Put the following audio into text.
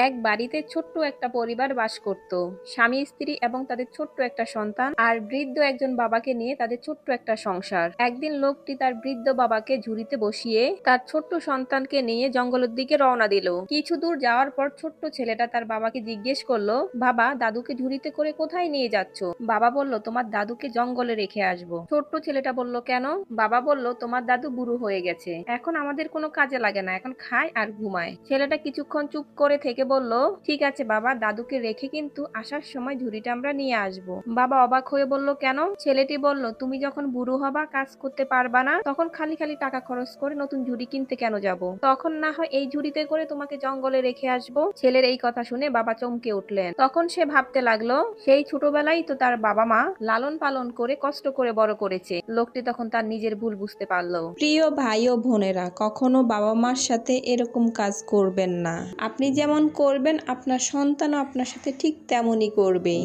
এক বাড়িতে ছোট্ট একটা পরিবার বাস করত। স্বামী স্ত্রী এবং তাদের ছোট্ট একটা সন্তান আর বৃদ্ধ একজন বাবাকে নিয়ে তাদের ছোট্ট একটা সংসার। একদিন লোকটি তার বৃদ্ধ বাবাকে ঝুড়িতে বসিয়ে তার ছোট্ট সন্তানকে নিয়ে জঙ্গলের দিকে রওনা দিল। কিছু দূর যাওয়ার পর ছোট্ট ছেলেটা তার বাবাকে জিজ্ঞেস করলো, বাবা, দাদুকে ঝুড়িতে করে কোথায় নিয়ে যাচ্ছ? বাবা বলল, তোমার দাদুকে জঙ্গলে রেখে আসবো। ছোট্ট ছেলেটা বলল, কেন? বাবা বলল, তোমার দাদু বুড়ো হয়ে গেছে, এখন আমাদের কোনো কাজে লাগে না, এখন খায় আর ঘুমায়। ছেলেটা কিছুক্ষণ চুপ করে থেকে বলল, ঠিক আছে বাবা, দাদুকে রেখে কিন্তু আসার সময় ঝুড়িটা আমরা নিয়ে আসবো। বাবা অবাক হয়ে বলল, কেন? ছেলেটি বলল, তুমি যখন বুড়ো হবা, কাজ করতে পারবা না, তখন খালি খালি টাকা খরচ করে নতুন ঝুড়ি কিনতে কেন যাব? তখন না হয় এই ঝুড়িতে করে তোমাকে জঙ্গলে রেখে আসবো। ছেলের এই কথা শুনে বাবা চমকে উঠলেন। তখন সে ভাবতে লাগলো, সেই ছোটবেলায় তো তার বাবা মা লালন পালন করে কষ্ট করে বড় করেছে। লোকটি তখন তার নিজের ভুল বুঝতে পারলো। প্রিয় ভাই ও বোনেরা, কখনো বাবা মার সাথে এরকম কাজ করবেন না। আপনি যেমন করবেন, আপনার সন্তানও আপনার সাথে ঠিক তেমনই করবে।